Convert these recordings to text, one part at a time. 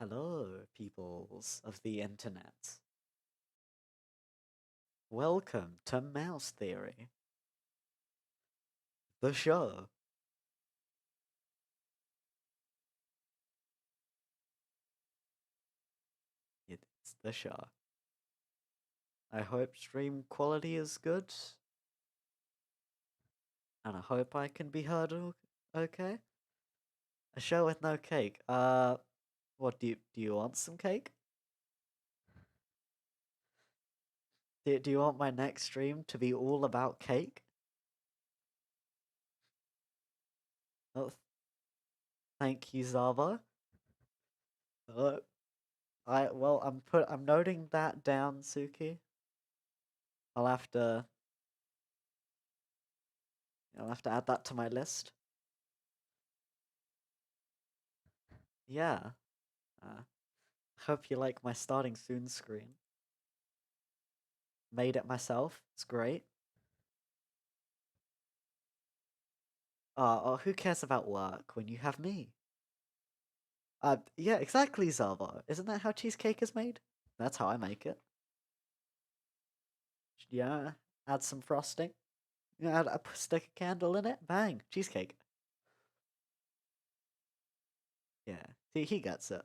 Hello, peoples of the internet. Welcome to Mouse Theory, the show. It's the show. I hope stream quality is good, and I hope I can be heard okay. A show with no cake. What do you want some cake? Do you want my next stream to be all about cake? Oh, thank you, Zava. Uh, I'm noting that down, Suki. I'll have to I'll have to add that to my list. Yeah. Uh, Hope you like my starting soon screen. Made it myself. It's great. Who cares about work when you have me? Yeah, exactly, Zava. Isn't that how cheesecake is made? That's how I make it. Yeah, add some frosting. Stick a candle in it. Bang, cheesecake. Yeah, see, he gets it.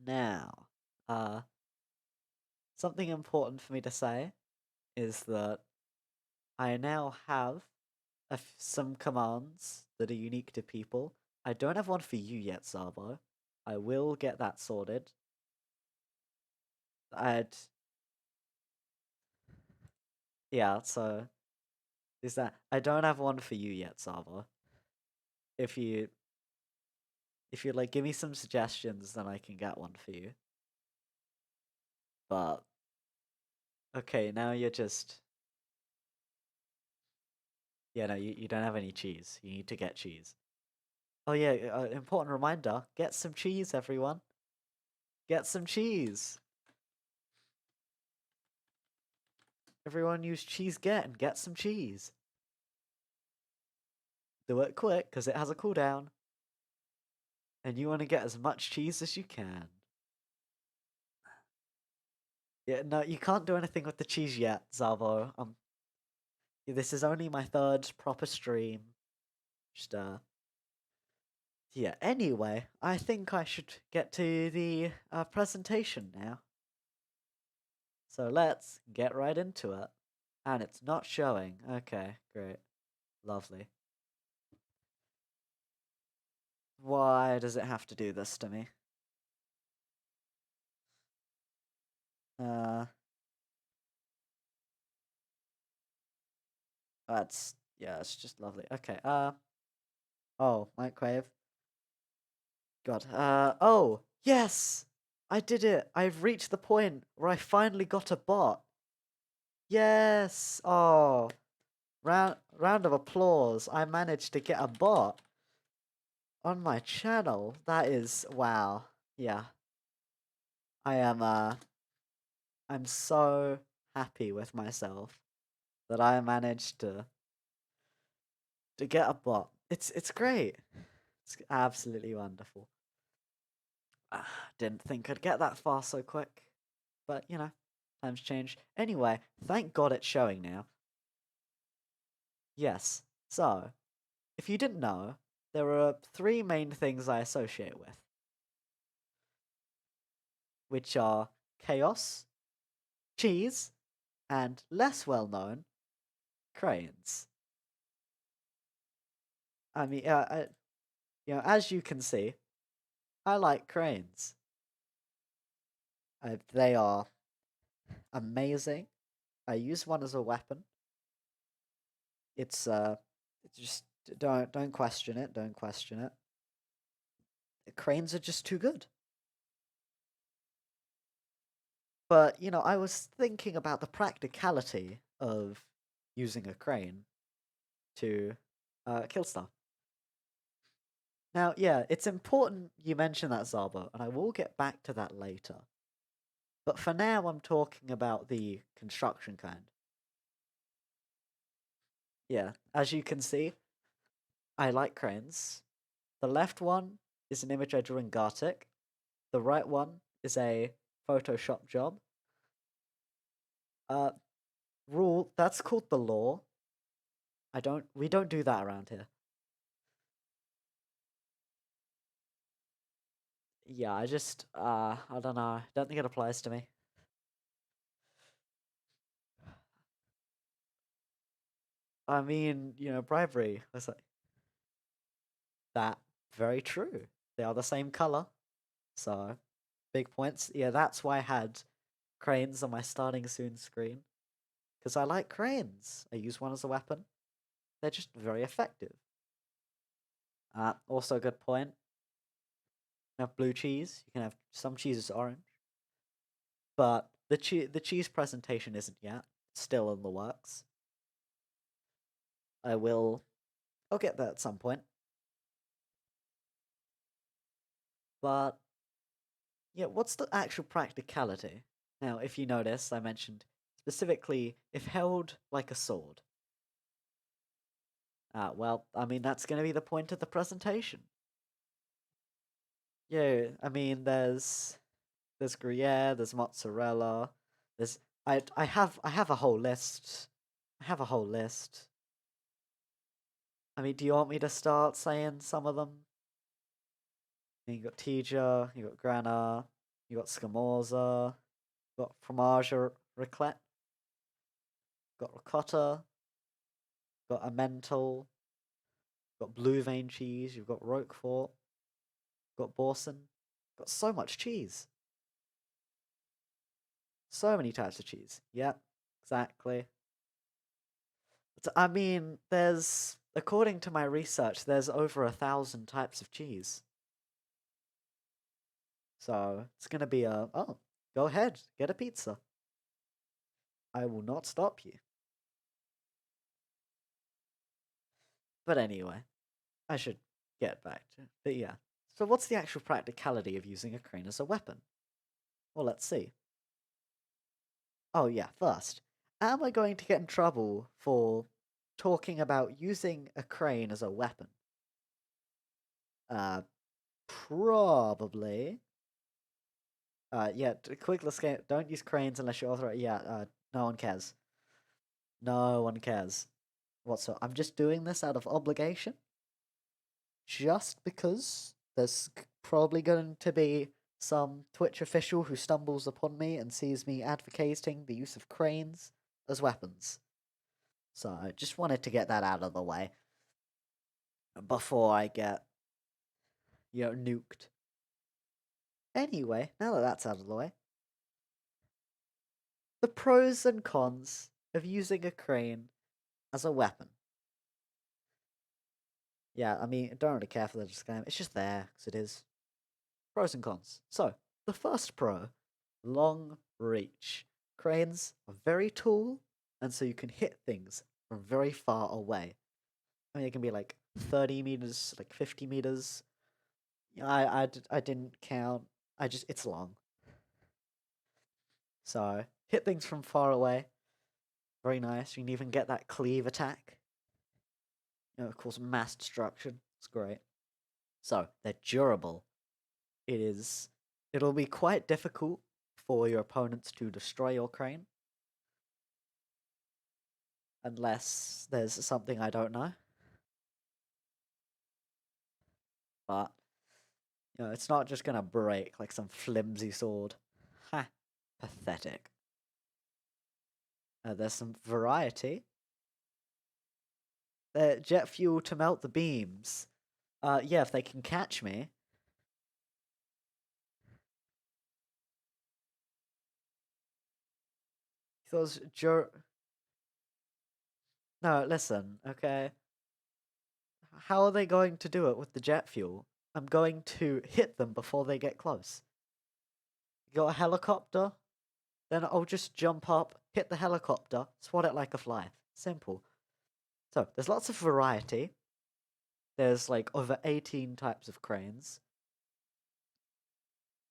Now, uh, something important for me to say is that I now have some commands that are unique to people. I don't have one for you yet, Zavo. I will get that sorted. I'd Yeah, so is that I don't have one for you yet, Zavo. If you if you like give me some suggestions, then I can get one for you. But okay, now you're just yeah, no, you don't have any cheese. You need to get cheese. Oh yeah, important reminder, get some cheese, everyone. Get some cheese. Everyone use cheese get and get some cheese. Do it quick, because it has a cooldown. And you want to get as much cheese as you can. Yeah, no, you can't do anything with the cheese yet, Zavo. This is only my third proper stream. Just, yeah, anyway, I think I should get to the presentation now. So let's get right into it. And it's not showing. Okay, great. Lovely. Why does it have to do this to me? Uh, yeah, it's just lovely. Okay, oh, microwave. God, oh, yes! I did it! I've reached the point where I finally got a bot. Yes! Oh, round of applause. I managed to get a bot on my channel. That is, wow. Yeah. I am, I'm so happy with myself that I managed to get a bot. It's great. It's absolutely wonderful. Didn't think I'd get that far so quick. But, times change. Anyway, thank God it's showing now. Yes. So, if you didn't know, there are three main things I associate with, which are chaos, cheese, and less well known, cranes. I mean, as you can see, I like cranes. They are amazing. I use one as a weapon. It's just don't question it. Don't question it. Cranes are just too good. But, I was thinking about the practicality of using a crane to kill stuff. Now, yeah, it's important you mention that, Zabo, and I will get back to that later. But for now, I'm talking about the construction kind. Yeah, as you can see, I like cranes. The left one is an image I drew in Gartic. The right one is a Photoshop job. Uh, Rule, that's called the law. We don't do that around here. Yeah, I don't know. I don't think it applies to me. I mean, bribery. It's like that. Very true. They are the same color. So, big points. Yeah, that's why I had cranes on my starting soon screen. Because I like cranes. I use one as a weapon. They're just very effective. Also a good point. You can have blue cheese. You can have some cheeses orange. But the cheese presentation isn't yet. It's still in the works. I'll get that at some point. But yeah, what's the actual practicality? Now, if you notice, I mentioned specifically if held like a sword. Well, I mean that's going to be the point of the presentation. Yeah, I mean there's Gruyere, there's mozzarella, there's I have a whole list. I have a whole list. I mean, do you want me to start saying some of them? You got Tija, you got Grana, you got Scamorza, you got Fromage Raclette, got Ricotta, got Emmental, got Blue Vein cheese, you've got Roquefort, got Boursin, got so much cheese. So many types of cheese. Yep, exactly. I mean, according to my research, there's over 1,000 types of cheese. So it's gonna be go ahead, get a pizza. I will not stop you. But anyway, I should get back to it. But yeah. So what's the actual practicality of using a crane as a weapon? Well, let's see. Oh yeah, first, am I going to get in trouble for talking about using a crane as a weapon? Uh, Probably. Yeah, quick, let's get. Don't use cranes unless you're authorized. Yeah, no one cares. No one cares. I'm just doing this out of obligation. Just because there's probably going to be some Twitch official who stumbles upon me and sees me advocating the use of cranes as weapons. So I just wanted to get that out of the way before I get, nuked. Anyway, now that that's out of the way, the pros and cons of using a crane as a weapon. Yeah, I mean, I don't really care for the disclaimer. It's just there, because it is. Pros and cons. So, the first pro, long reach. Cranes are very tall, and so you can hit things from very far away. I mean, it can be like 30 meters, like 50 meters. I didn't count. It's long. So, hit things from far away. Very nice. You can even get that cleave attack. Of course, mass destruction. It's great. So, they're durable. It'll be quite difficult for your opponents to destroy your crane. Unless there's something I don't know. But, it's not just gonna break like some flimsy sword. Ha. Pathetic. There's some variety. Jet fuel to melt the beams. Yeah, if they can catch me. Those No, listen, okay? How are they going to do it with the jet fuel? I'm going to hit them before they get close. You got a helicopter? Then I'll just jump up, hit the helicopter, swat it like a fly. Simple. So, there's lots of variety. There's like over 18 types of cranes.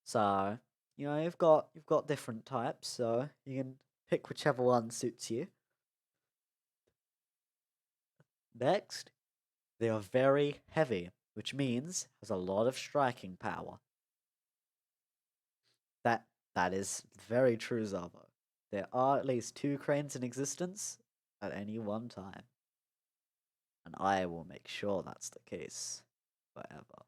So, you've got different types, so you can pick whichever one suits you. Next, they are very heavy, which means has a lot of striking power. That that is very true, Zavo. There are at least 2 cranes in existence at any one time. And I will make sure that's the case forever.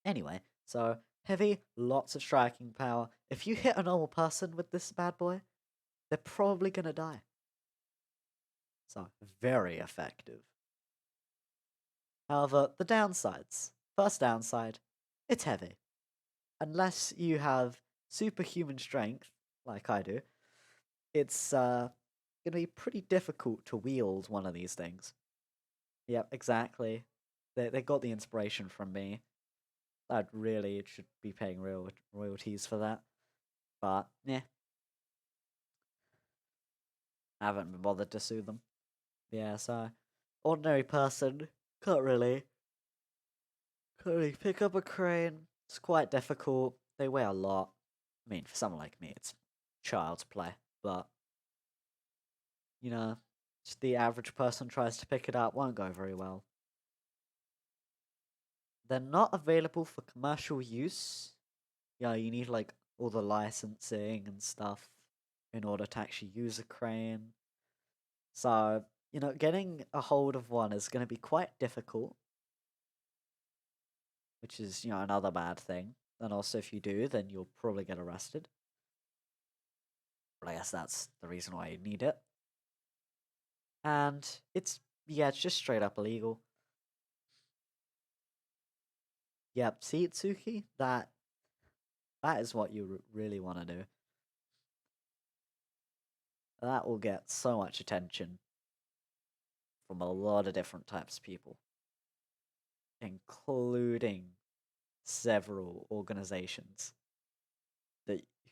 Anyway, so heavy, lots of striking power. If you hit a normal person with this bad boy, they're probably gonna die. So, very effective. However, the downsides. First downside, it's heavy. Unless you have superhuman strength, like I do, it's gonna be pretty difficult to wield one of these things. Yep, exactly. They got the inspiration from me. I really should be paying royalties for that. But, yeah. I haven't been bothered to sue them. Yeah, so ordinary person can't really pick up a crane. It's quite difficult. They weigh a lot. I mean, for someone like me, it's child's play. But, just the average person tries to pick it up, won't go very well. They're not available for commercial use. Yeah, you need like all the licensing and stuff in order to actually use a crane. So, getting a hold of one is going to be quite difficult, which is, another bad thing. And also, if you do, then you'll probably get arrested. But I guess that's the reason why you need it. And it's just straight up illegal. Yep, see, Itsuki, that is what you really want to do. That will get so much attention from a lot of different types of people, including several organizations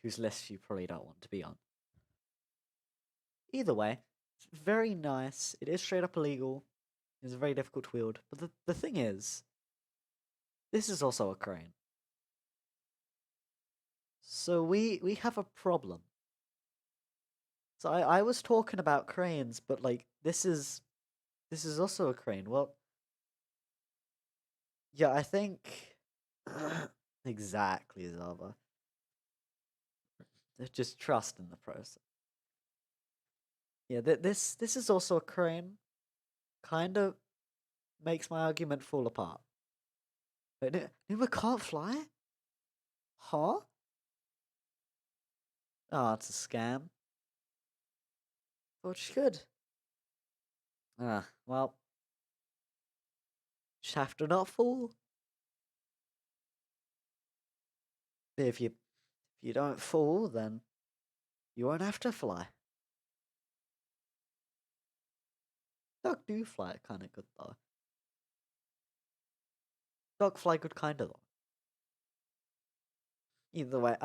whose list you probably don't want to be on. Either way, it's very nice. It is straight up illegal. It's very difficult to wield. But the thing is, this is also a crane. So we have a problem. So I was talking about cranes, but like this is also a crane. Well, yeah, I think exactly, Zava. Just trust in the process. Yeah, this is also a crane. Kind of makes my argument fall apart. Wait, Numa can't fly? Huh? Oh, it's a scam. Thought she could. Well, just have to not fall. If you don't fall, then you won't have to fly. Duck do fly kind of good though. Duck fly good kind of though. Either way,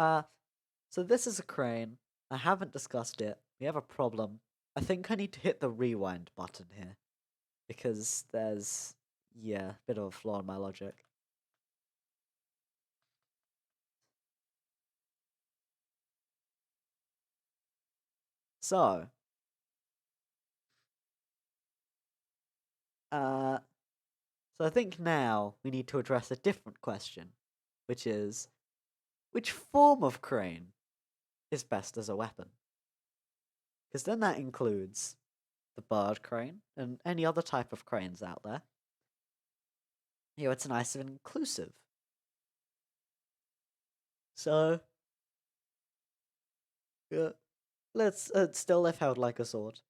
so this is a crane. I haven't discussed it. We have a problem. I think I need to hit the rewind button here because there's a bit of a flaw in my logic. So, uh, so I think now we need to address a different question, which is, which form of crane is best as a weapon? Because then that includes the bird crane and any other type of cranes out there. It's nice and inclusive. So, yeah, let's still live held like a sword.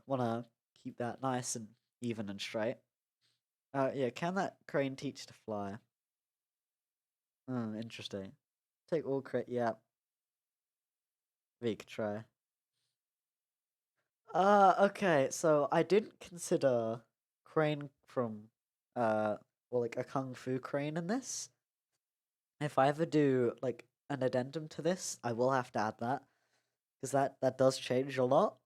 Wanna keep that nice and even and straight. Yeah, can that crane teach to fly? Interesting. Take all crate. Yeah, we could try. Okay. So I didn't consider crane from like a kung fu crane in this. If I ever do like an addendum to this, I will have to add that because that does change a lot.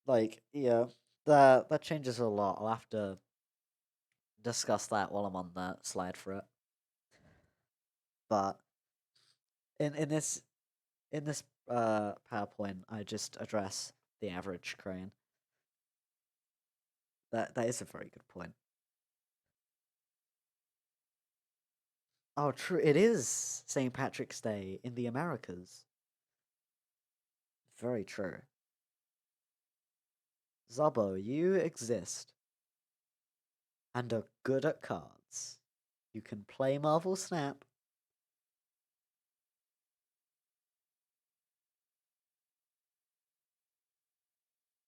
Like, yeah, that changes a lot. I'll have to discuss that while I'm on the slide for it. But in this PowerPoint, I just address the average crane. That is a very good point. Oh, true. It is St. Patrick's Day in the Americas. Very true. Zobbo, you exist and are good at cards. You can play Marvel Snap.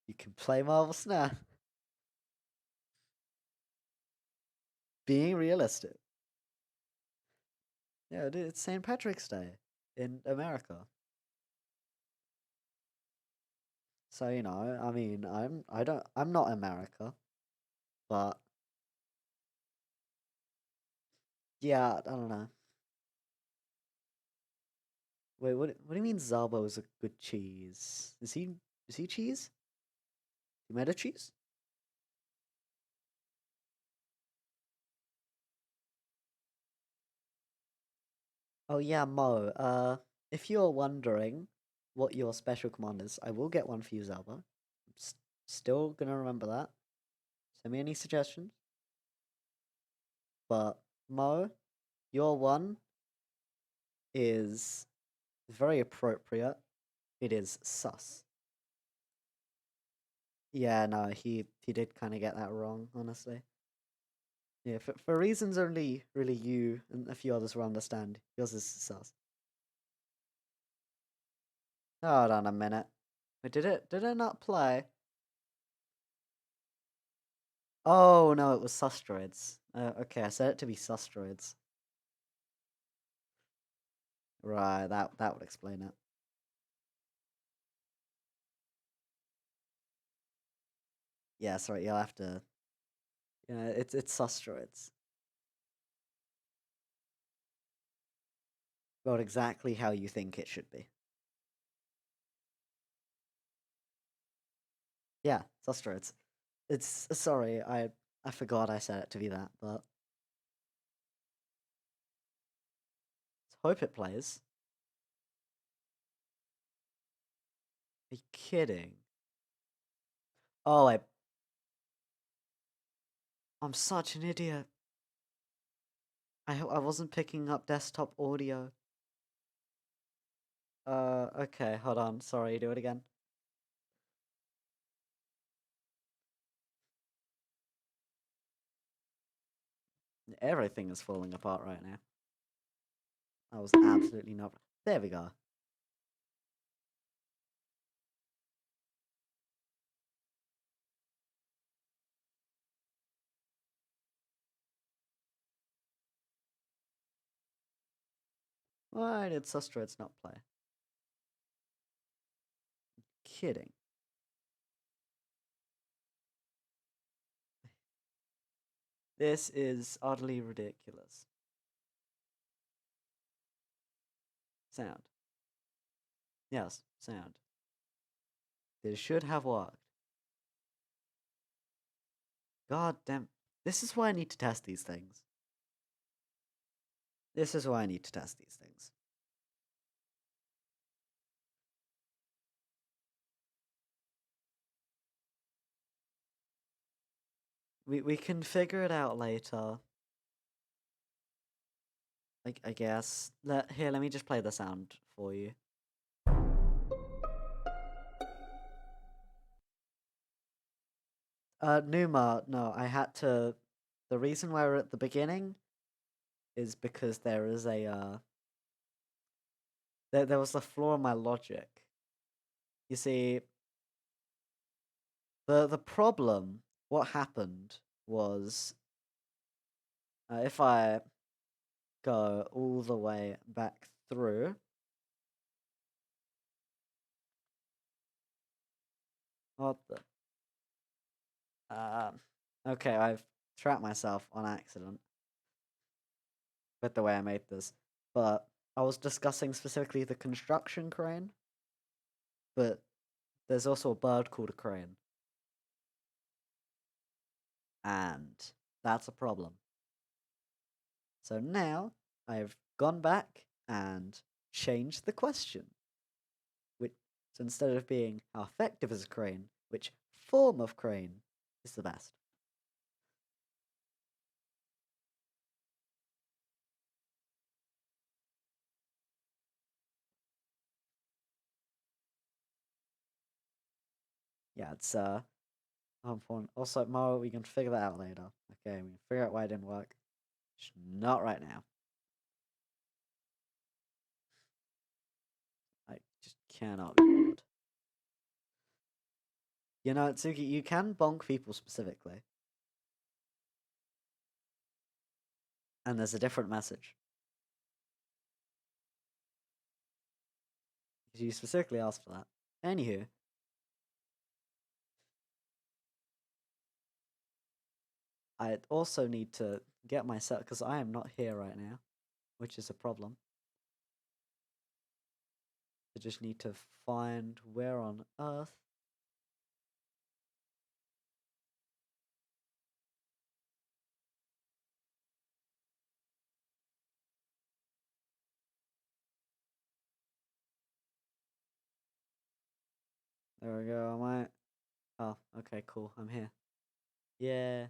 You can play Marvel Snap. Being realistic. Yeah, it's St. Patrick's Day in America. So, I mean, I'm not America, but yeah, I don't know. Wait, what do you mean Zabo is a good cheese? Is he cheese? You made a cheese? Oh yeah, Mo. If you're wondering what your special command is, I will get one for you, Zalba. I'm still gonna remember that. Send me any suggestions. But Mo, your one is very appropriate. It is sus. Yeah, no, he did kind of get that wrong, honestly. Yeah, for reasons only really you and a few others will understand. Yours is sus. Hold on a minute. Wait, did it not play? Oh no, it was sustroids. Okay, I said it to be sustroids. Right, that would explain it. Yeah, sorry, you'll have to. Yeah, it's sustroids. Well, exactly how you think it should be. Yeah, sustroids. It's sorry, I forgot I said it to be that, but let's hope it plays. Are you kidding? Oh, I'm such an idiot. I wasn't picking up desktop audio. Okay, hold on. Sorry, do it again. Everything is falling apart right now. I was absolutely not. There we go. Why did Sustrates not play? Kidding. This is utterly ridiculous. Sound. Yes, sound. This should have worked. God damn. This is why I need to test these things. This is why I need to test these things. We can figure it out later. I guess. Let me just play the sound for you. Numa, no, I had to. The reason why we're at the beginning is because there is a there was a flaw in my logic. You see, the problem, what happened was, if I go all the way back through, what the, okay, I've trapped myself on accident with the way I made this, but I was discussing specifically the construction crane, but there's also a bird called a crane, and that's a problem. So now I've gone back and changed the question. Which, so instead of being how effective is a crane, which form of crane is the best? Yeah, it's important. Also, Mo, we can figure that out later. Okay, we can figure out why it didn't work. Just not right now. I just cannot be bothered. You know, Tsuki, you can bonk people specifically. And there's a different message. Because you specifically asked for that. Anywho. I also need to get myself, because I am not here right now, which is a problem. I just need to find where on earth. There we go, am I? Oh, okay, cool, I'm here. Yeah.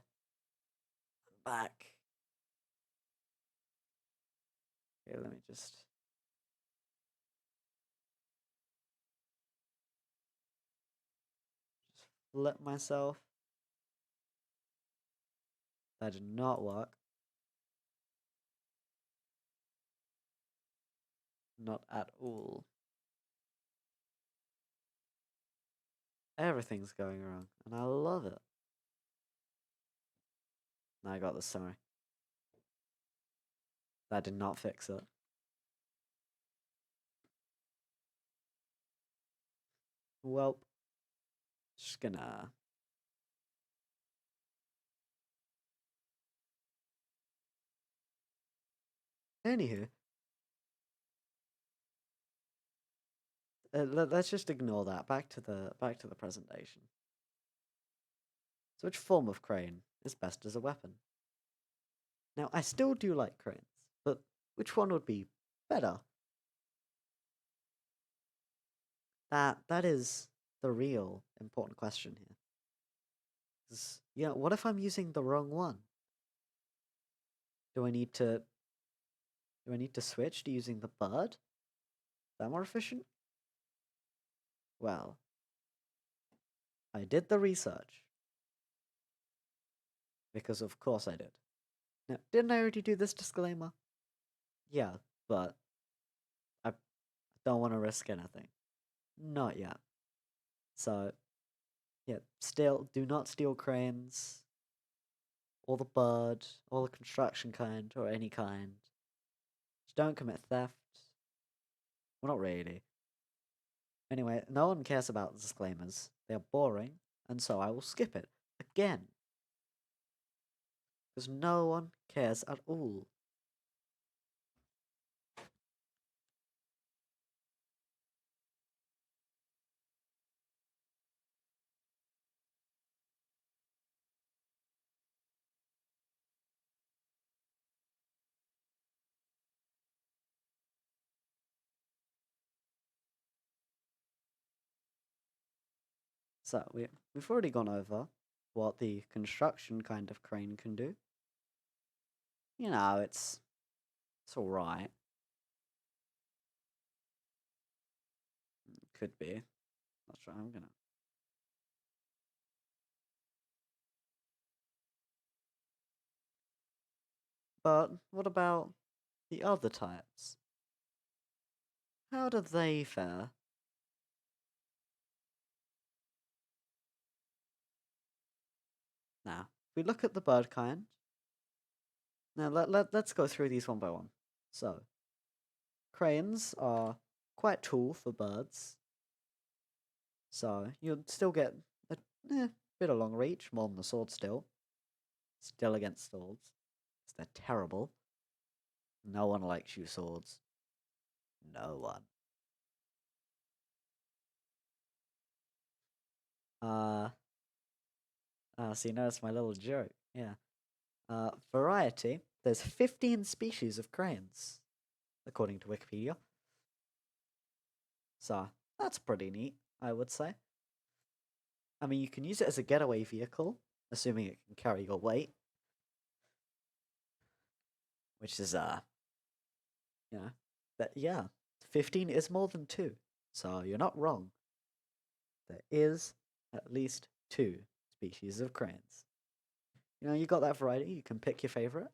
I'm back. Okay, let me just... flip myself. That did not work. Not at all. Everything's going wrong, and I love it. I got the summary. That did not fix it. Well, just gonna... Anywho, let's just ignore that. Back to the presentation. So, which form of crane is best as a weapon? Now, I still do like cranes, but which one would be better? That is the real important question here. 'Cause, yeah, what if I'm using the wrong one? Do I need to switch to using the bird? Is that more efficient? Well, I did the research. Because of course I did. Now, didn't I already do this disclaimer? Yeah, but I don't want to risk anything. Not yet. So, yeah, still, do not steal cranes, or the bird, or the construction kind, or any kind. Just don't commit theft. Well, not really. Anyway, no one cares about disclaimers. They're boring, and so I will skip it. Again. Because no one cares at all. So, we've already gone over what the construction kind of crane can do. You know, it's alright. Could be. Not sure. I'm gonna. But what about the other types? How do they fare? Now, if we look at the bird kind. Now, let's go through these one by one. So, cranes are quite tall for birds. So, you'll still get a bit of long reach, more than the sword still. Still against swords. Because they're terrible. No one likes you swords. No one. So you notice my little joke. Yeah. Variety. There's 15 species of cranes, according to Wikipedia. So that's pretty neat, I would say. I mean, you can use it as a getaway vehicle, assuming it can carry your weight. Which is, but yeah, 15 is more than 2. So you're not wrong. There is at least 2 species of cranes. You got that variety, you can pick your favorite.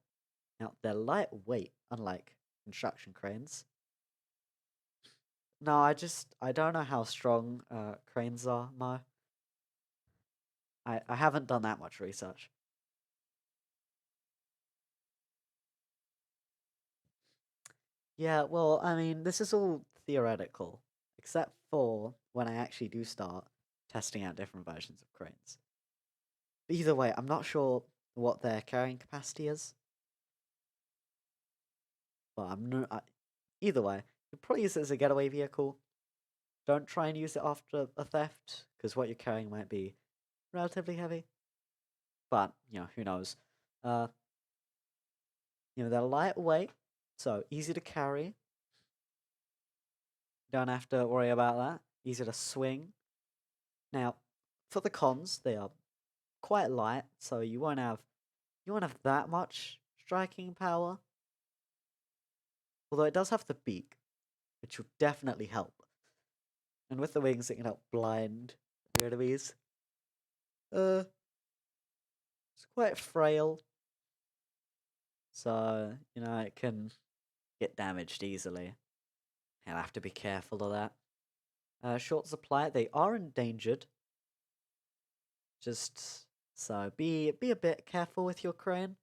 Now, they're lightweight, unlike construction cranes. No, I don't know how strong cranes are, Mo. I haven't done that much research. Yeah, well, I mean, this is all theoretical, except for when I actually do start testing out different versions of cranes. But either way, I'm not sure what their carrying capacity is, but either way, you probably use it as a getaway vehicle. Don't try and use it after a theft, because what you're carrying might be relatively heavy. But, who knows? Uh, they're lightweight, so easy to carry. Don't have to worry about that. Easy to swing. Now, for the cons, they are quite light, so you won't have that much striking power. Although it does have the beak, which will definitely help. And with the wings, it can help blind your enemies. It's quite frail, so it can get damaged easily. You'll have to be careful of that. Short supply, they are endangered. Just so be a bit careful with your crane.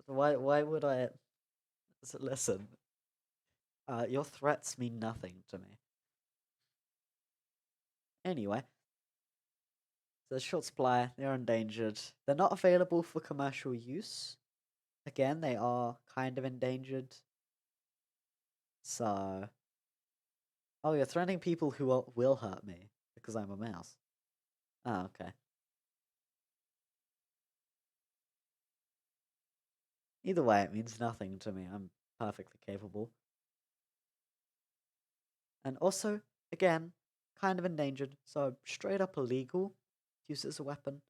Why would I listen? Your threats mean nothing to me. Anyway, so short supply, they're endangered. They're not available for commercial use. Again, they are kind of endangered. So, oh, you're threatening people who will hurt me because I'm a mouse. Oh, okay. Either way, it means nothing to me. I'm perfectly capable. And also, again, kind of endangered, so straight up illegal to use it as a weapon.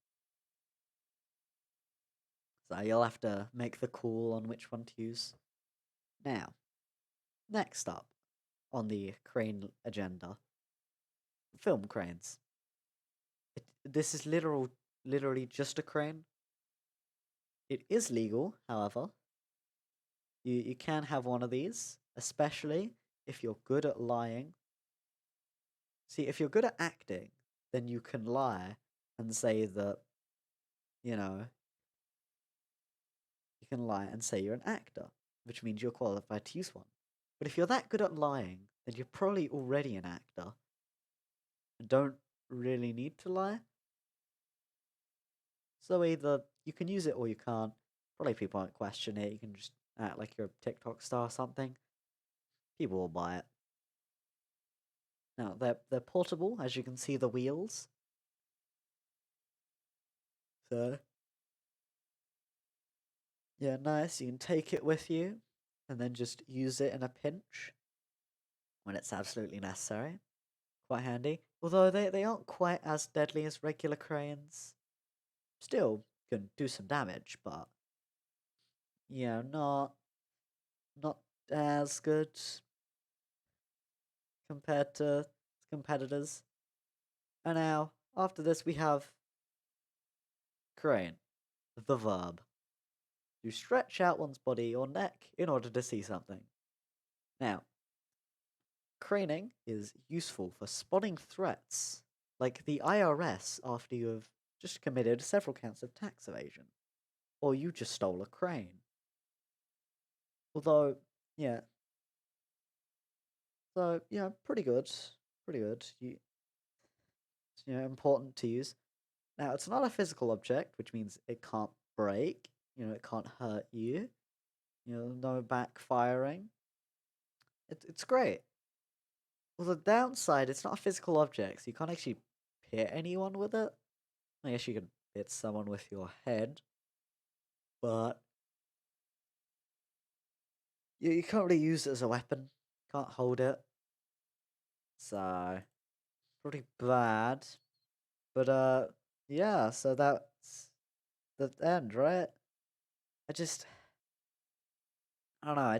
So you'll have to make the call on which one to use. Now, next up on the crane agenda, film cranes. This is literally just a crane. It is legal, however. You can have one of these, especially if you're good at lying. See, if you're good at acting, then you can lie and say that, you know, you can lie and say you're an actor, which means you're qualified to use one. But if you're that good at lying, then you're probably already an actor and don't really need to lie. So either you can use it or you can't. Probably people won't question it. You can just act like you're a TikTok star or something. People will buy it. Now they're portable, as you can see the wheels. So yeah, nice. You can take it with you and then just use it in a pinch when it's absolutely necessary. Quite handy. Although they aren't quite as deadly as regular cranes. Still can do some damage, but not as good compared to competitors. And now, after this, we have crane, the verb. To stretch out one's body or neck in order to see something. Now, craning is useful for spotting threats, like the IRS after you have just committed several counts of tax evasion, or you just stole a crane. Although, yeah, so yeah, pretty good, pretty good. It's, important to use. Now, it's not a physical object, which means it can't break. It can't hurt you. No backfiring. It's great. Well, the downside, it's not a physical object, so you can't actually hit anyone with it. I guess you can hit someone with your head, but you can't really use it as a weapon. Can't hold it. So, pretty bad. But, yeah, so that's the end, right? I don't know,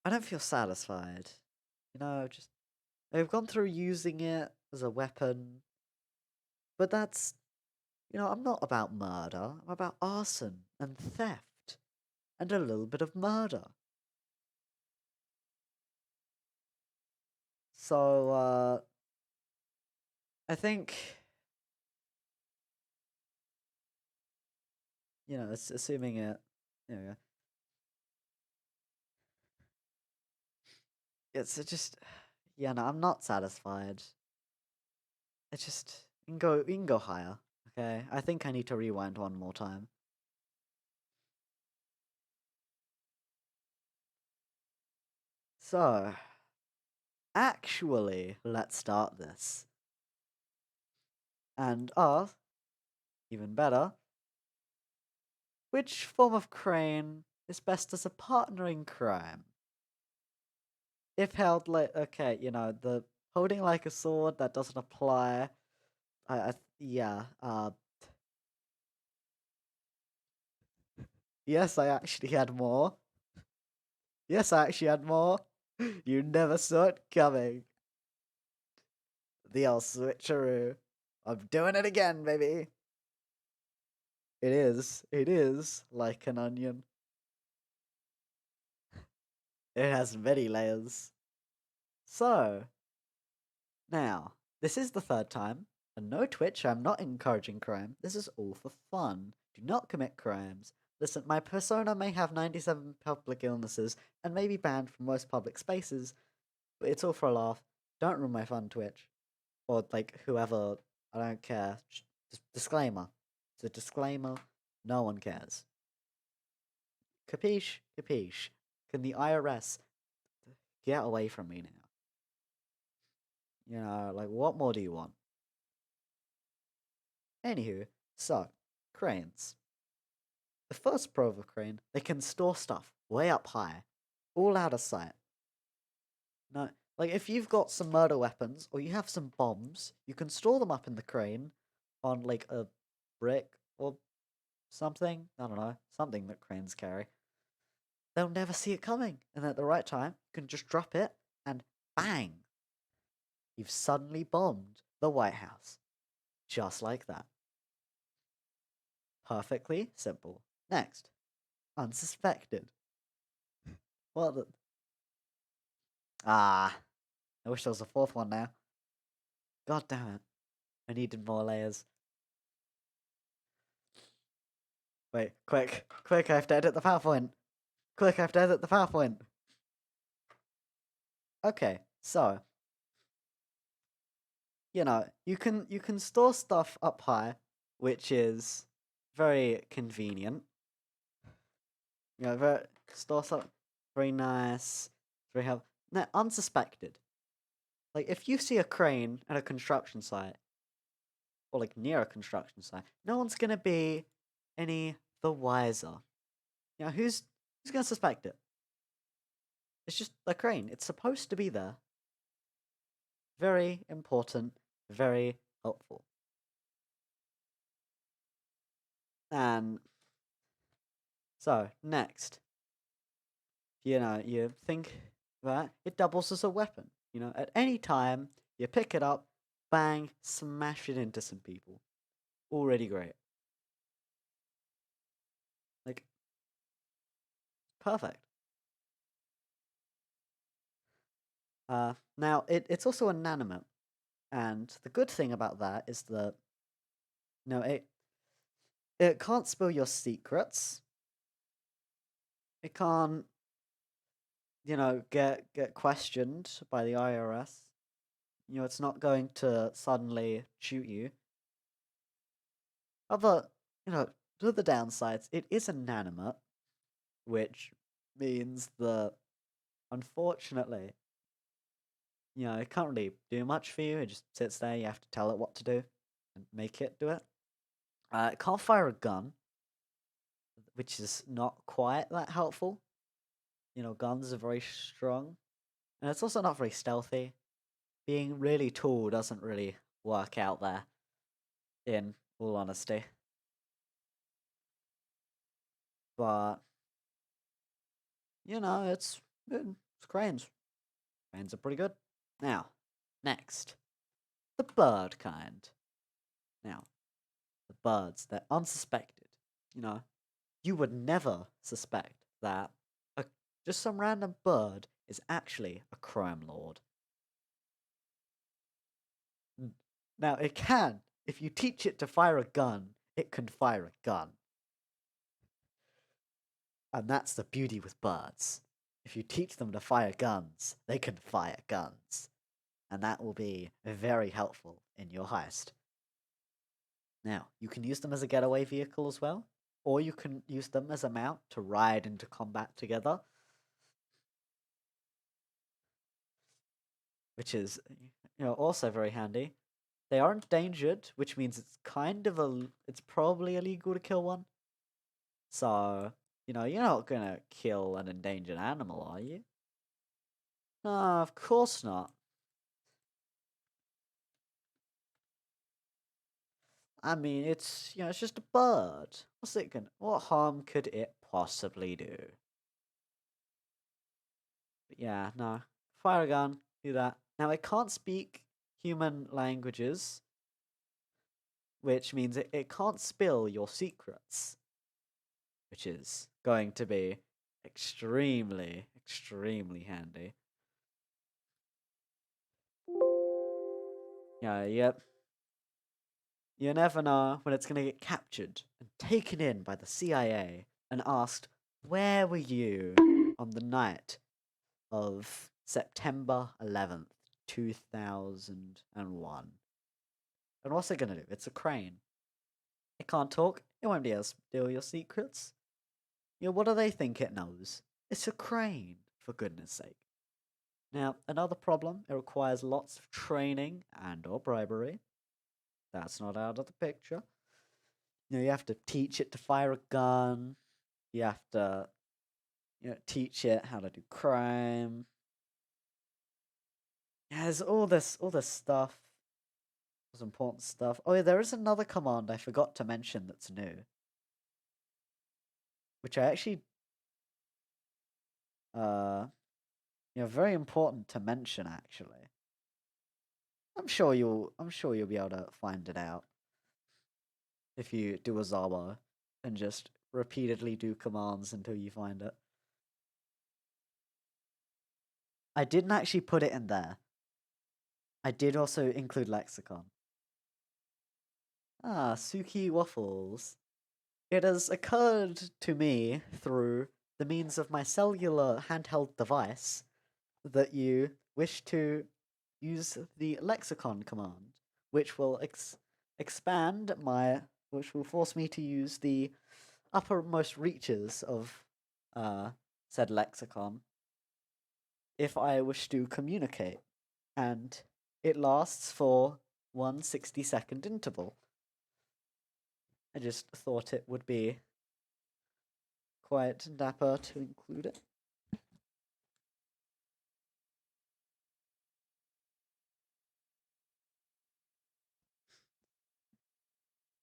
I don't feel satisfied. Just I've gone through using it as a weapon, but I'm not about murder. I'm about arson and theft and a little bit of murder. So, I think, assuming you know, it's just, yeah, no, I'm not satisfied. It's just, you can go higher, okay? I think I need to rewind one more time. So, actually, let's start this. And even better, which form of crane is best as a partner in crime? If held like, okay, the holding like a sword, that doesn't apply. Yeah, yes, I actually had more. Yes, I actually had more. You never saw it coming. The old switcheroo. I'm doing it again, baby. It is. It is like an onion. It has many layers. So, now, this is the third time, and no Twitch, I'm not encouraging crime. This is all for fun. Do not commit crimes. Listen, my persona may have 97 public illnesses and may be banned from most public spaces, but it's all for a laugh. Don't ruin my fun, Twitch. Or, like, whoever, I don't care. Just disclaimer. It's a disclaimer. No one cares. Capiche? Capiche. Can the IRS get away from me now? Like, what more do you want? Anywho, so, cranes. The first pro of a crane, they can store stuff way up high, all out of sight. No, like if you've got some murder weapons or you have some bombs, you can store them up in the crane on like a brick or something. I don't know, something that cranes carry. They'll never see it coming, and at the right time, you can just drop it and bang! You've suddenly bombed the White House. Just like that. Perfectly simple. Next, unsuspected. What the? Ah, I wish there was a fourth one now. God damn it. I needed more layers. Wait, quick, quick, I have to edit the PowerPoint. Quick, I have to edit the PowerPoint. Okay, so you can store stuff up high, which is very convenient. Very store stuff very nice, very helpful. Now, unsuspected. Like if you see a crane at a construction site, or like near a construction site, no one's gonna be any the wiser. Who's gonna suspect it? It's just a crane. It's supposed to be there. Very important, very helpful. And so, next, you think that it doubles as a weapon. At any time, you pick it up, bang, smash it into some people. Already great. Like, perfect. Now, it's also inanimate. And the good thing about that is that, it can't spill your secrets. It can't, get questioned by the IRS. It's not going to suddenly shoot you. Other, to the downsides, it is inanimate, which means that, unfortunately, it can't really do much for you. It just sits there. You have to tell it what to do and make it do it. It can't fire a gun, which is not quite that helpful. Guns are very strong, and it's also not very stealthy. Being really tall doesn't really work out there, in all honesty. But it's It's cranes. Cranes are pretty good. Now, next, the bird kind. Now, the birds, they're unsuspected. You know, you would never suspect that just some random bird is actually a crime lord. Now, it can. If you teach it to fire a gun, it can fire a gun. And that's the beauty with birds. If you teach them to fire guns, they can fire guns. And that will be very helpful in your heist. Now, you can use them as a getaway vehicle as well, or you can use them as a mount to ride into combat together, which is also very handy. They are endangered, which means it's probably illegal to kill one. So, you're not gonna kill an endangered animal, are you? No, of course not. I mean, it's just a bird. What harm could it possibly do? But yeah, no. Fire a gun, do that. Now, it can't speak human languages, which means it can't spill your secrets, which is going to be extremely, extremely handy. Yeah, yep. You never know when it's going to get captured and taken in by the CIA and asked, where were you on the night of September 11th, 2001? And what's it going to do? It's a crane. It can't talk. It won't be able to steal your secrets. What do they think it knows? It's a crane, for goodness sake. Now, another problem, it requires lots of training and or bribery. That's not out of the picture. You have to teach it to fire a gun. You have to, teach it how to do crime. Yeah, there's all this stuff. This important stuff. Oh yeah, there is another command I forgot to mention that's new. Which I actually very important to mention actually. I'm sure you'll be able to find it out if you do a Zawa and just repeatedly do commands until you find it. I didn't actually put it in there. I did also include lexicon. Ah, Suki Waffles. It has occurred to me through the means of my cellular handheld device that you wish to use the lexicon command, which will which will force me to use the uppermost reaches of said lexicon if I wish to communicate, and it lasts for 1 60-second interval. I just thought it would be quite dapper to include it.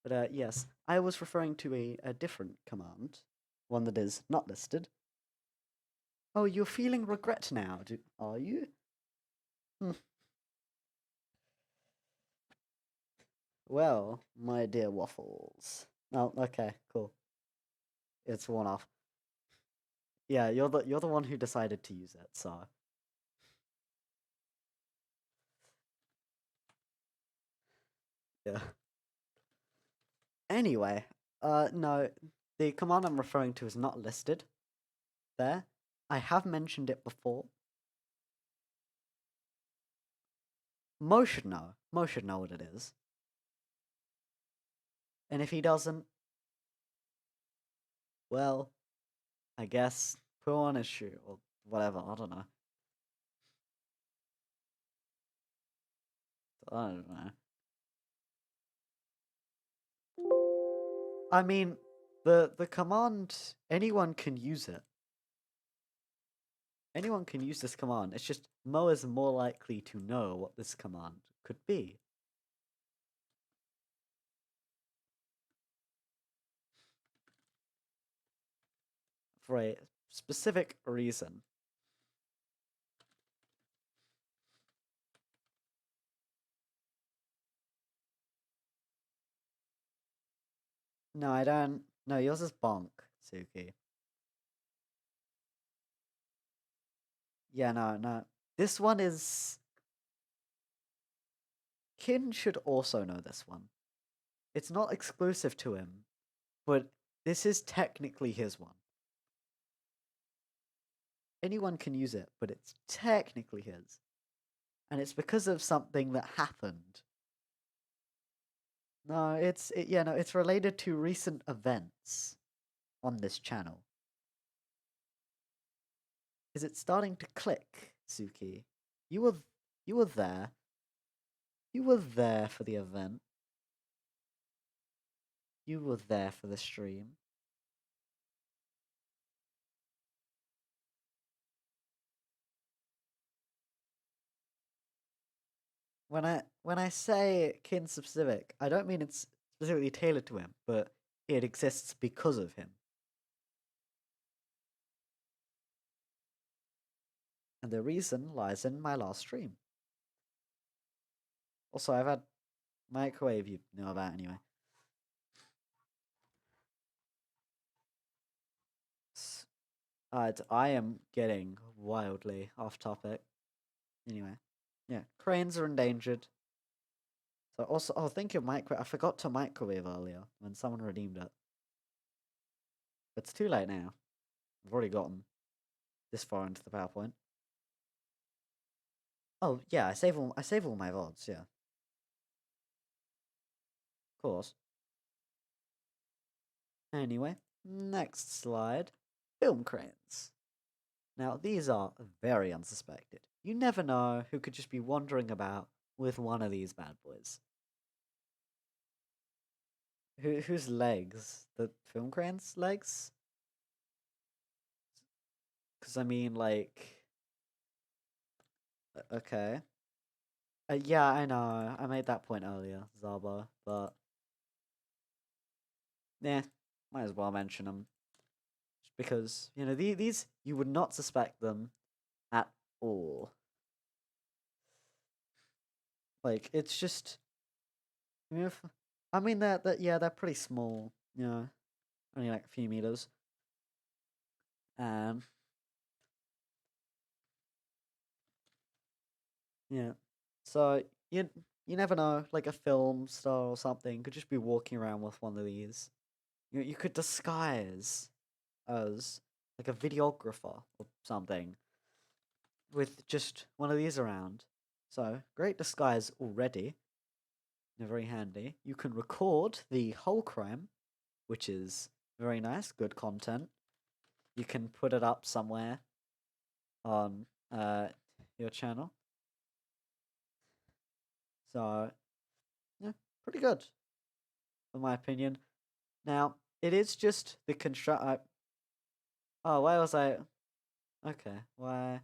But yes, I was referring to a different command, one that is not listed. Oh, you're feeling regret now, are you? Hmm. Well, my dear Waffles. Oh, okay, cool. It's worn off. Yeah, you're the one who decided to use it, so. Yeah. Anyway, no, the command I'm referring to is not listed there. I have mentioned it before. Mo should know. Mo should know what it is. And if he doesn't, well, I guess put on his shoe or whatever. I don't know. I don't know. I mean, the command, anyone can use it. Anyone can use this command. It's just Mo is more likely to know what this command could be. For a specific reason. No, I don't. No, yours is Bonk, Suki. Yeah, no, no. This one is. Kin should also know this one. It's not exclusive to him, but this is technically his one. Anyone can use it, but it's technically his. And it's because of something that happened. No, yeah, no, it's related to recent events on this channel. Is it starting to click, Suki? You were you were there. You were there for the event. You were there for the stream. When I say kin specific, I don't mean it's specifically tailored to him, but it exists because of him. And the reason lies in my last stream. Also, I've had microwave you know about anyway. I am getting wildly off topic. Anyway, yeah, cranes are endangered. So also, oh, thank you, micro. I forgot to microwave earlier when someone redeemed it. It's too late now. I've already gotten this far into the PowerPoint. Oh yeah, I save all my VODs. Yeah, of course. Anyway, next slide. Film cranes. Now these are very unsuspected. You never know who could just be wandering about with one of these bad boys. Whose legs? The film crane's legs? Because I mean, like, okay. Yeah, I know. I made that point earlier, Zaba, but yeah, might as well mention them. Just because, these, you would not suspect them at all. Like, it's just, I mean, yeah, they're pretty small, only like a few meters. Um, yeah. So, you never know, like a film star or something could just be walking around with one of these. You could disguise as like a videographer or something with just one of these around. So, great disguise already. They're very handy. You can record the whole crime, which is very nice, good content. You can put it up somewhere on your channel. So, yeah, pretty good, in my opinion. Now, it is just the construct. Oh, why was I? Okay, why?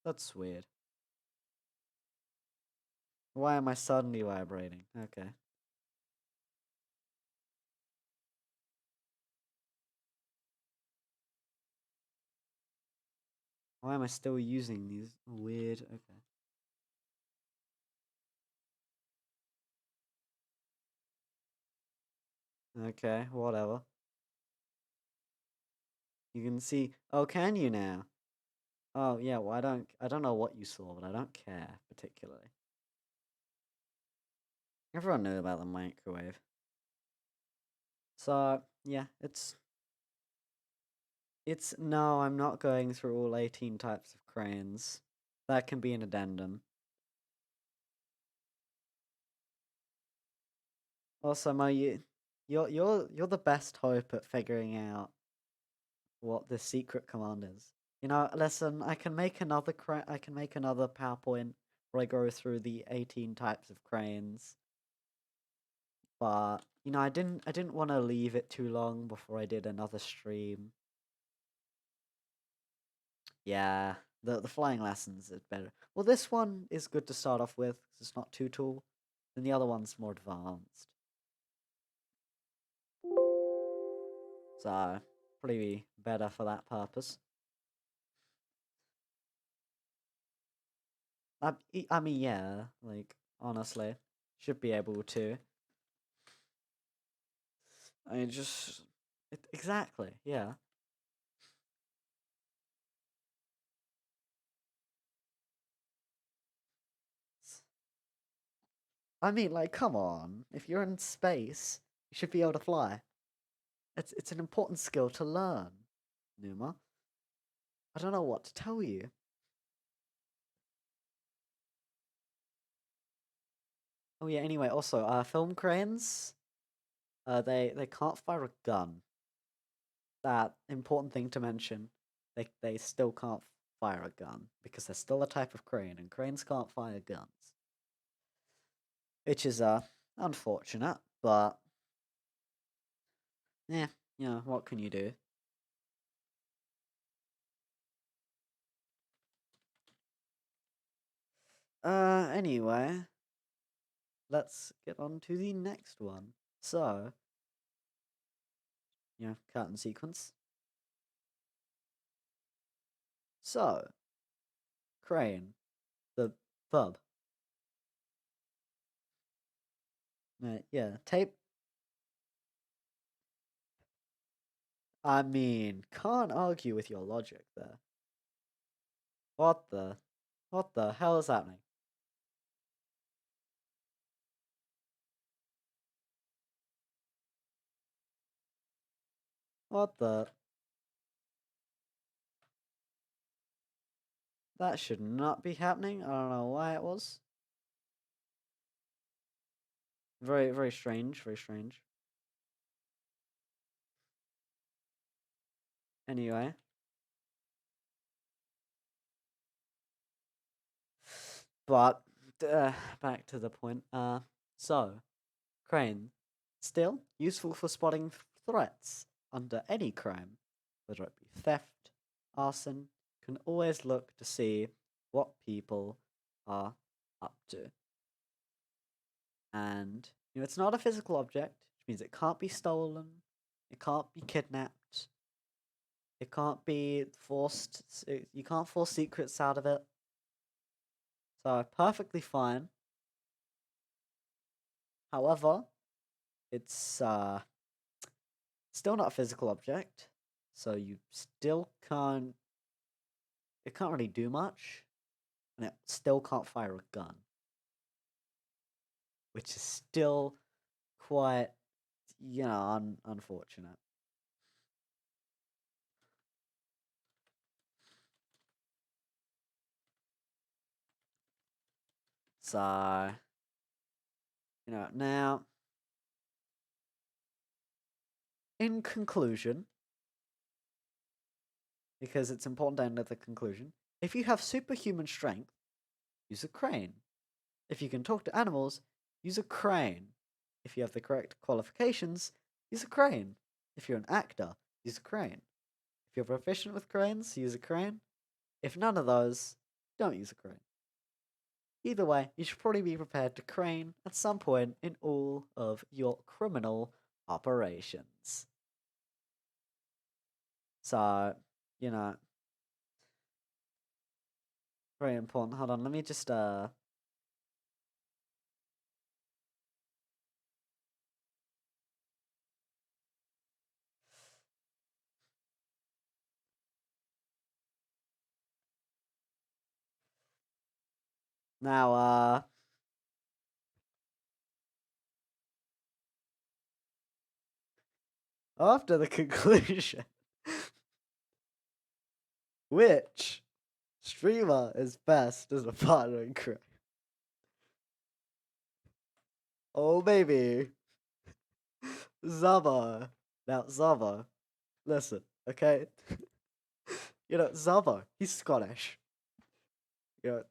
That's weird. Why am I suddenly vibrating? Okay. Why am I still using these weird? Okay. Okay, whatever. You can see. Oh, can you now? Oh, yeah. Well, I don't know what you saw, but I don't care particularly. Everyone knew about the microwave. So yeah, it's no. I'm not going through all 18 types of cranes. That can be an addendum. Also, Mo, you're the best hope at figuring out what the secret command is. Listen, I can make another PowerPoint where I go through the 18 types of cranes. But, I didn't want to leave it too long before I did another stream. Yeah, the flying lessons is better. Well, this one is good to start off with 'cause it's not too tall, and the other one's more advanced. So, probably better for that purpose. I mean, yeah, like, honestly, should be able to. I just exactly, yeah. I mean, like, come on. If you're in space, you should be able to fly. It's an important skill to learn, Numa. I don't know what to tell you. Oh yeah. Anyway, also, film cranes. They can't fire a gun. That important thing to mention. They still can't fire a gun because they're still a type of crane, and cranes can't fire guns, which is unfortunate. But yeah, what can you do? Anyway, let's get on to the next one. So, curtain sequence. So, crane, the verb. Yeah, tape. I mean, can't argue with your logic there. What the? What the hell is happening? What the? That should not be happening. I don't know why it was. Very, very strange. Very strange. Anyway. But, back to the point. So, crane. Still useful for spotting threats under any crime, whether it be theft, arson, can always look to see what people are up to. And, it's not a physical object, which means it can't be stolen, it can't be kidnapped, it can't be forced, you can't force secrets out of it. So, perfectly fine. However, it's still not a physical object, so you still can't. It can't really do much, and it still can't fire a gun, which is still quite, unfortunate. So, now, in conclusion, because it's important to end at the conclusion, if you have superhuman strength, use a crane. If you can talk to animals, use a crane. If you have the correct qualifications, use a crane. If you're an actor, use a crane. If you're proficient with cranes, use a crane. If none of those, don't use a crane. Either way, you should probably be prepared to crane at some point in all of your criminal operations. So, you know, very important. Hold on, let me just now after the conclusion, which streamer is best as a partner in crime? Oh baby, Zava. Now Zava, listen, okay? Zava, he's Scottish. You know,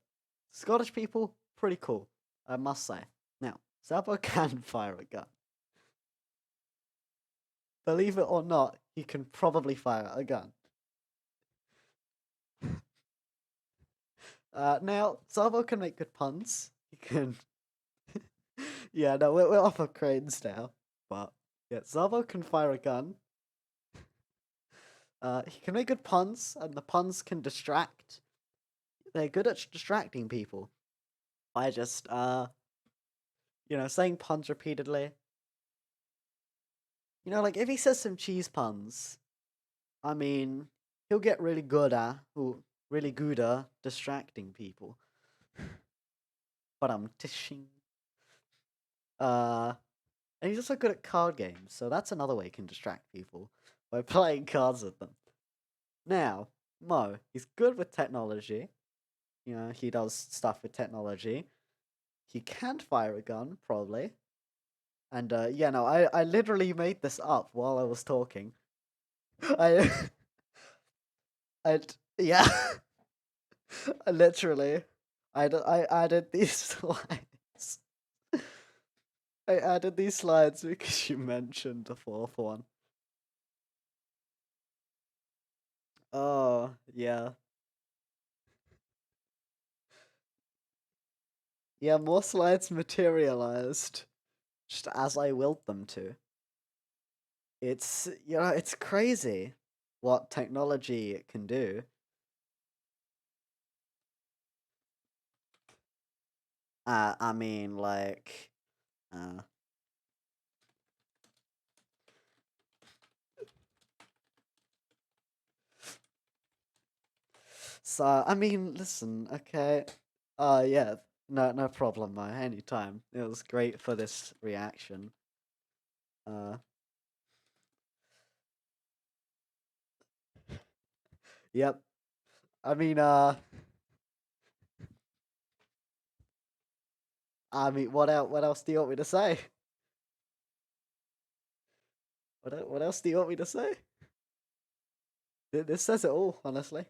Scottish people, pretty cool, I must say. Now, Zava can fire a gun. Believe it or not, he can probably fire a gun. Now, Zava can make good puns. He can. Yeah, no, we're off of cranes now. But, yeah, Zava can fire a gun. He can make good puns, and the puns can distract. They're good at distracting people by just, saying puns repeatedly. You know, like if he says some cheese puns, I mean, he'll get really good at distracting people. But I'm tishing. Uh, and he's also good at card games, so that's another way he can distract people by playing cards with them. Now, Mo, he's good with technology. You know, he does stuff with technology. He can fire a gun, probably. And yeah, no, I literally made this up while I was talking. I, yeah, I literally, I added these slides. I added these slides because you mentioned the fourth one. Oh, yeah. Yeah, more slides materialized just as I willed them to. It's crazy what technology can do. I mean, like, uh, so I mean, listen, okay, yeah, no problem, anytime. It was great for this reaction. Uh, yep. I mean, what else? What else do you want me to say? What else do you want me to say? This says it all, honestly.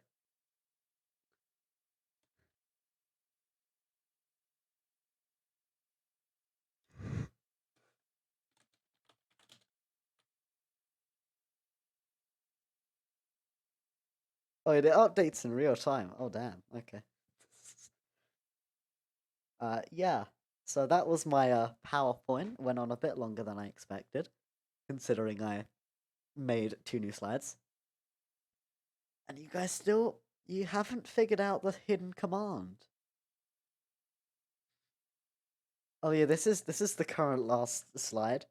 Oh, it updates in real time. Oh, damn. Okay. Yeah. So that was my PowerPoint. Went on a bit longer than I expected, considering I made 2 new slides. And you haven't figured out the hidden command. Oh yeah, this is the current last slide.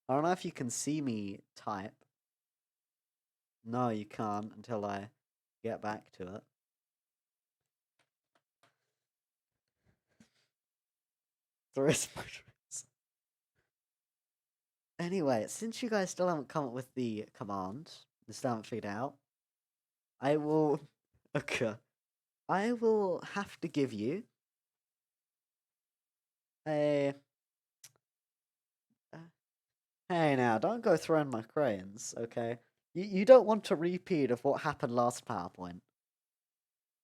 I don't know if you can see me type. No, you can't until I get back to it. There is no trace. Anyway, since you guys still haven't come up with the command, you still haven't figured out, I will. Okay. I will have to give you a. Uh, hey now, don't go throwing my crayons, okay? You don't want a repeat of what happened last PowerPoint.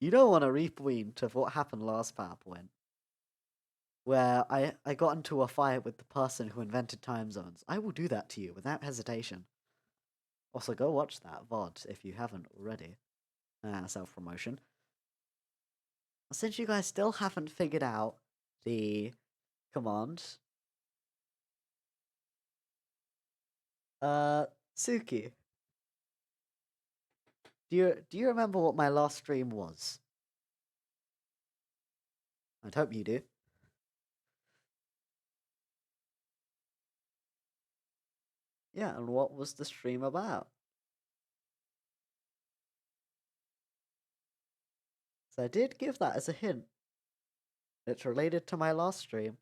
You don't want a repeat of what happened last PowerPoint. Where I got into a fight with the person who invented time zones. I will do that to you without hesitation. Also, go watch that VOD if you haven't already. Self promotion. Since you guys still haven't figured out the command, Suki, do you remember what my last stream was? I'd hope you do. Yeah, and what was the stream about? So I did give that as a hint. It's related to my last stream.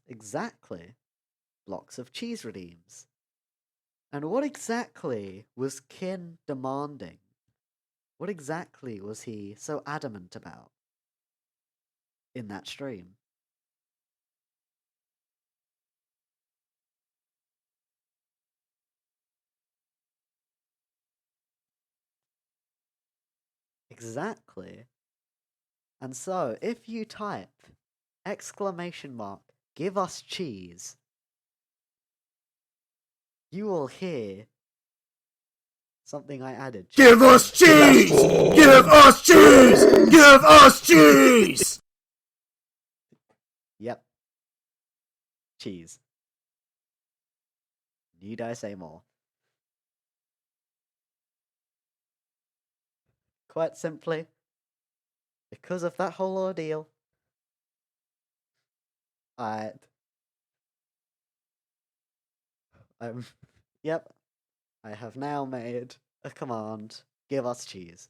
Exactly. Blocks of cheese redeems. And what exactly was Kin demanding? What exactly was he so adamant about in that stream? Exactly. And so, if you type exclamation mark, give us cheese, you will hear something I added. Give us cheese! Give us cheese! Give us cheese! Yep. Cheese. Need I say more? quite simply because of that whole ordeal. I, I'm, yep, I have now made a command, give us cheese,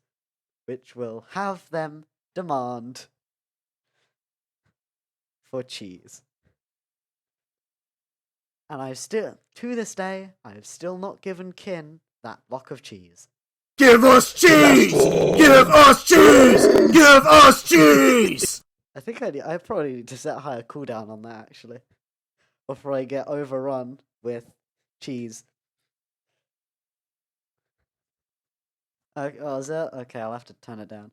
which will have them demand for cheese. And I've still, to this day, I've still not given Kin that block of cheese. Give us cheese! Give us cheese! Give us cheese! I think I probably need to set a higher cooldown on that, actually. Before I get overrun with cheese. Oh, is it? Okay, I'll have to turn it down.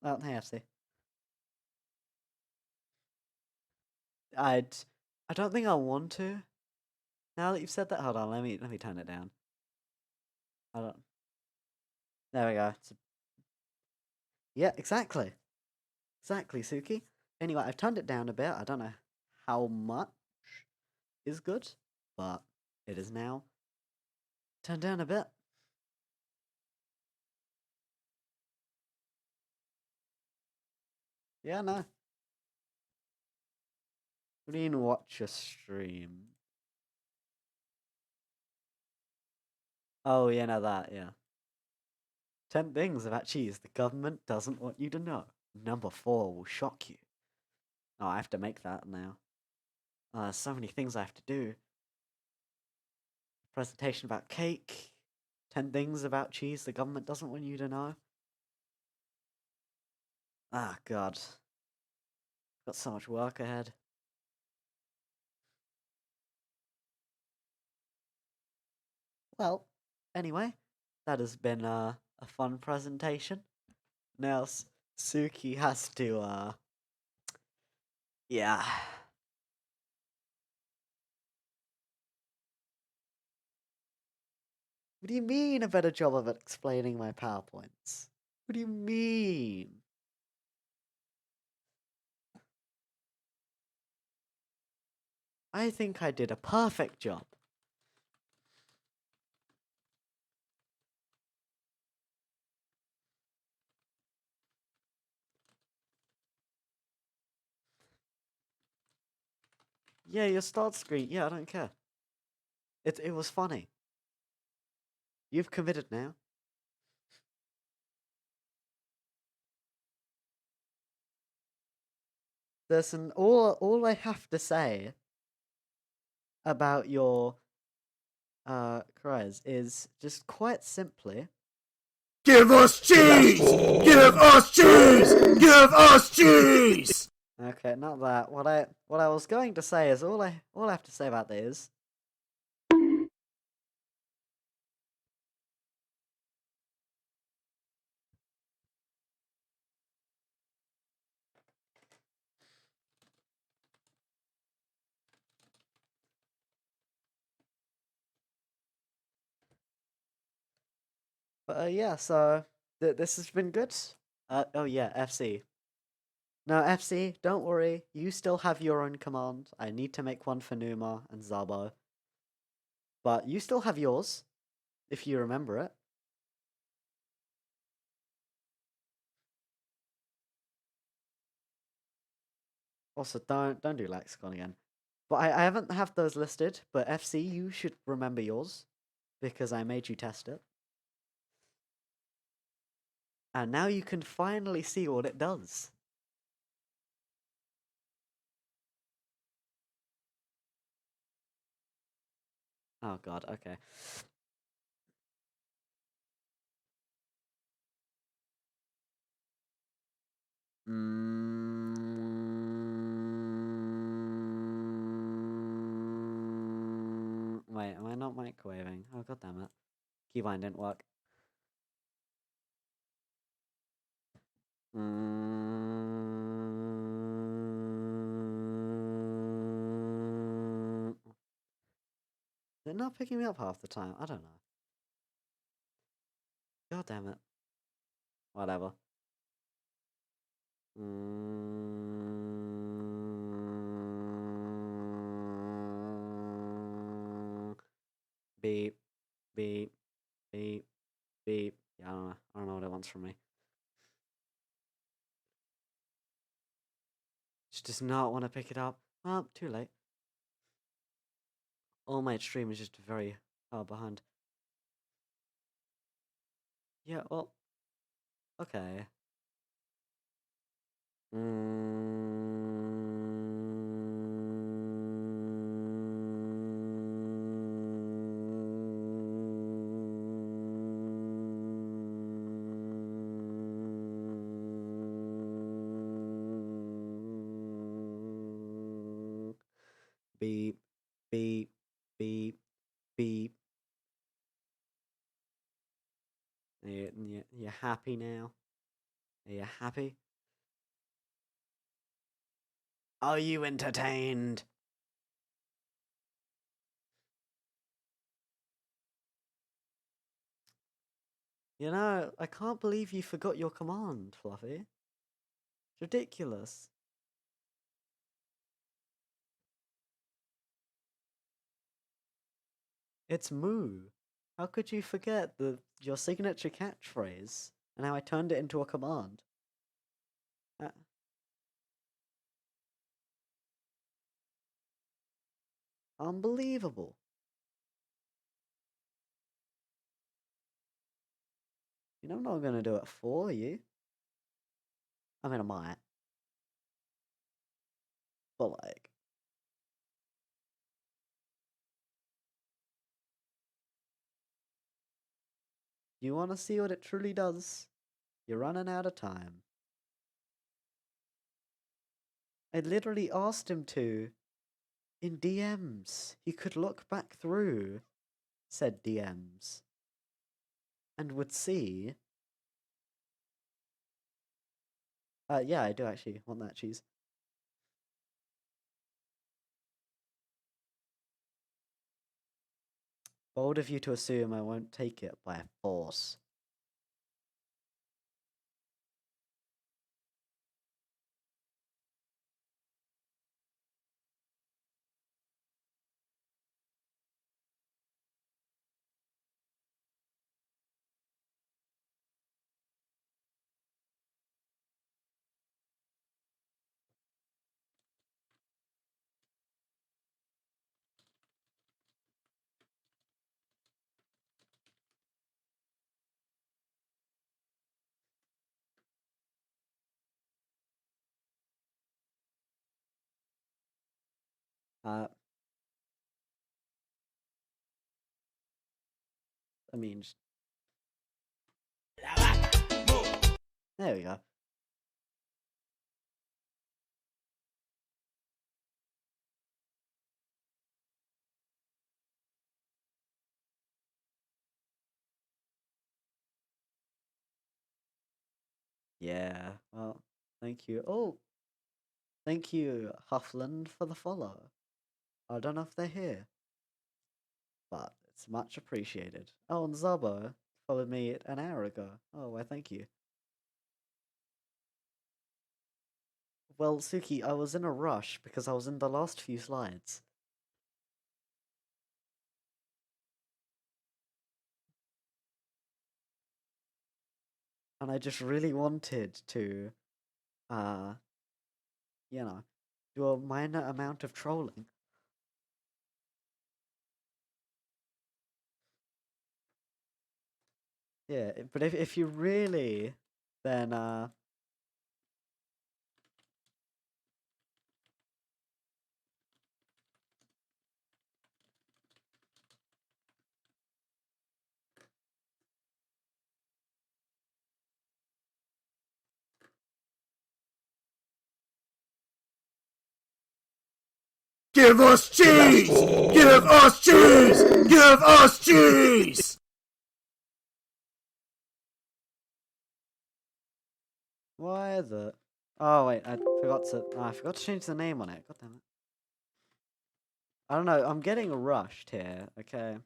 Oh, hey, FC. I don't think I want to. Now that you've said that, hold on, let me turn it down. I don't. There we go. Yeah, exactly. Exactly, Suki. Anyway, I've turned it down a bit. I don't know how much is good, but it is now turned down a bit. Yeah, no. What do you mean watch a stream? Oh, yeah, no, that, yeah. 10 things about cheese the government doesn't want you to know. Number 4 will shock you. Oh, I have to make that now. So many things I have to do. Presentation about cake. 10 things about cheese the government doesn't want you to know. Ah, God. Got so much work ahead. Well, anyway, that has been a fun presentation. Now, Suki has to, yeah. What do you mean a better job of explaining my PowerPoints? What do you mean? I think I did a perfect job. Yeah, your start screen. Yeah, I don't care. It was funny. You've committed now. Listen, all I have to say about your cries is just quite simply. Give us cheese! Give us cheese! Give us cheese! Okay, not that. What I was going to say is all I have to say about that is. But yeah, so this has been good. Oh yeah, FC. No, FC, don't worry. You still have your own command. I need to make one for Numa and Zabo. But you still have yours, if you remember it. Also, don't do Lexicon again. But I haven't have those listed, but FC, you should remember yours. Because I made you test it. And now you can finally see what it does. Oh god, okay. Wait, am I not microwaving? Oh god damn it. Keybind didn't work. They're not picking me up half the time. I don't know. God damn it. Whatever. Beep, beep, beep, beep. Yeah, I don't know. wants from me. She does not want to pick it up. Well, too late. All Might stream is just very far behind. Yeah, well, okay. Beep, beep, beep, beep. You're happy now? Are you happy? Are you entertained? You know, I can't believe you forgot your command, Fluffy. It's ridiculous. It's Moo. How could you forget your signature catchphrase and how I turned it into a command? Uh, Unbelievable. You know I'm not gonna do it for you. I mean, I might. But like... You wanna see what it truly does? You're running out of time. I literally asked him to. In DMs. He could look back through said DMs. And would see... yeah, I do actually want that cheese. Bold of you to assume I won't take it by force. I mean... There we go. Yeah, well, thank you. Oh, thank you, Huffland, for the follow. I don't know if they're here, but it's much appreciated. Oh, and Zabo followed me an hour ago. Oh, why, thank you. Well, Suki, I was in a rush because I was in the last few slides. And I just really wanted to, you know, do a minor amount of trolling. Yeah, but if you really, then, Give us cheese! Give us cheese! Give us cheese! why the... Oh, wait, I forgot to change the name on it. God damn it. I don't know, I'm getting rushed here, okay?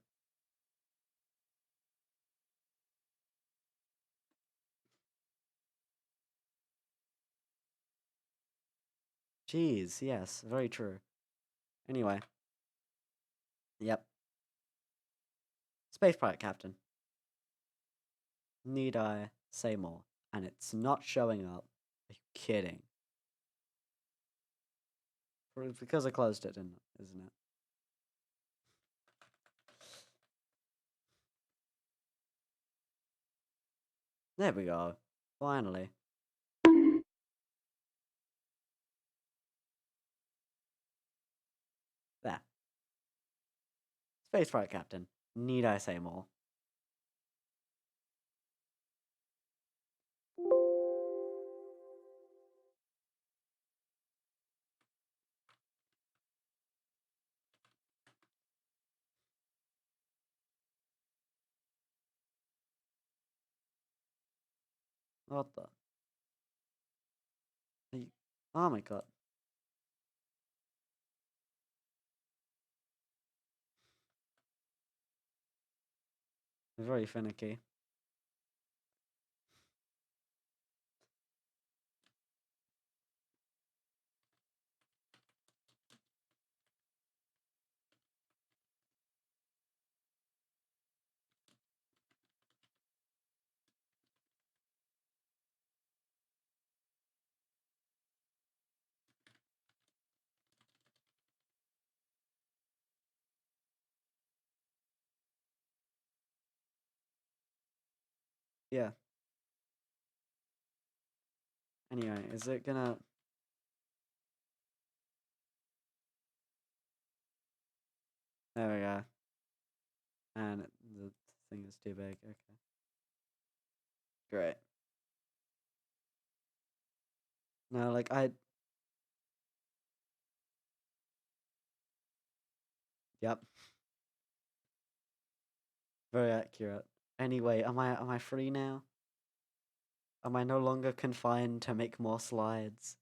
Jeez, yes, very true. Anyway. Yep. Space Pirate Captain. Need I say more, and it's not showing up. Are you kidding? It's because I closed it, isn't it? There we go. Finally. There. Space Flight Captain. Need I say more? What the? Oh my god. Very finicky. Yeah. Anyway, is it gonna... There we go. And the thing is too big. Okay. Great. No, like, Yep. Very accurate. Anyway, am I free now? Am I no longer confined to make more slides?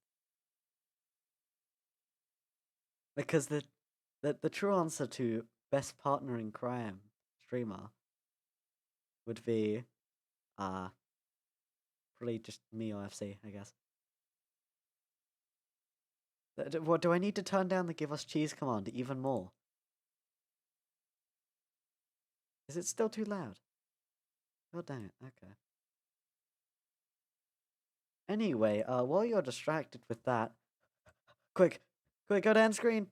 Because the true answer to best partner in crime streamer would be probably just me OFC, I guess. What do I need to turn down the give us cheese command even more? Is it still too loud? God dang it, okay. Anyway, while you're distracted with that, quick, go to end screen.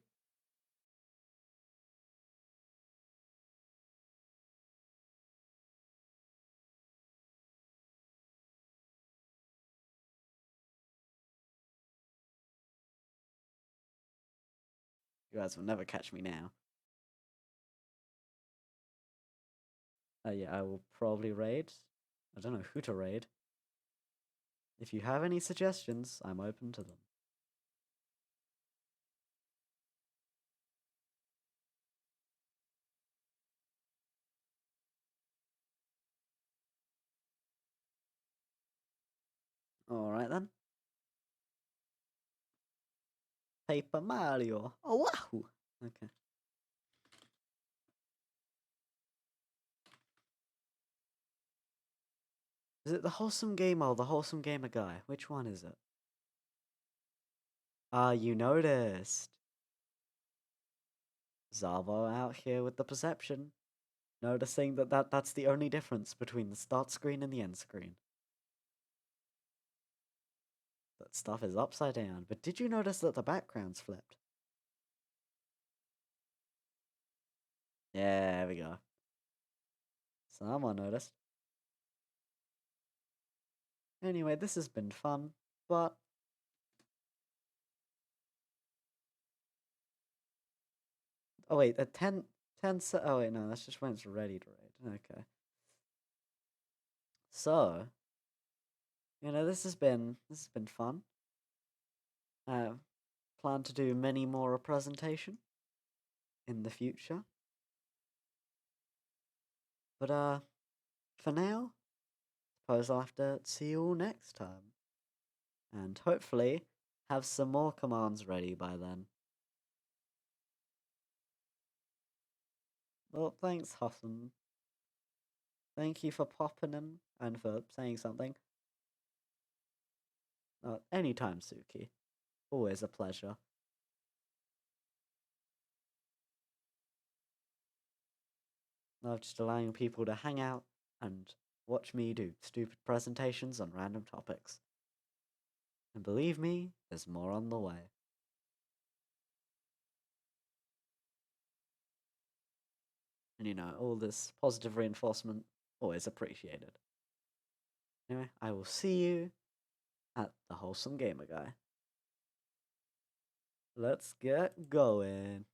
You guys will never catch me now. Yeah, I will probably raid. I don't know who to raid. If you have any suggestions, I'm open to them. Alright then. Paper Mario. Oh, wow! Okay. Is it the Wholesome Gamer or the Wholesome Gamer guy? Which one is it? Ah, you noticed. Zavo out here with the perception. Noticing that's the only difference between the start screen and the end screen. That stuff is upside down, but did you notice that the background's flipped? Yeah, there we go. Someone noticed. Anyway, this has been fun, but... Oh wait, 10... Oh wait, no, that's just when it's ready to raid. Okay. So... You know, this has been fun. I plan to do many more a presentation in the future. But for now, suppose I'll have to see you all next time. And hopefully have some more commands ready by then. Well, thanks, Hassan. Thank you for popping in and for saying something. Anytime, Suki. Always a pleasure. Love just allowing people to hang out and watch me do stupid presentations on random topics. And believe me, there's more on the way. And you know, all this positive reinforcement, always appreciated. Anyway, I will see you at the Wholesome Gamer Guy. Let's get going.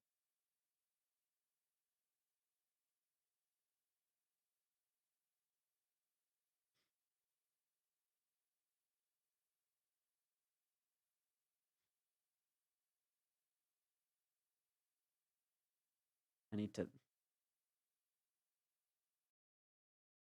I need to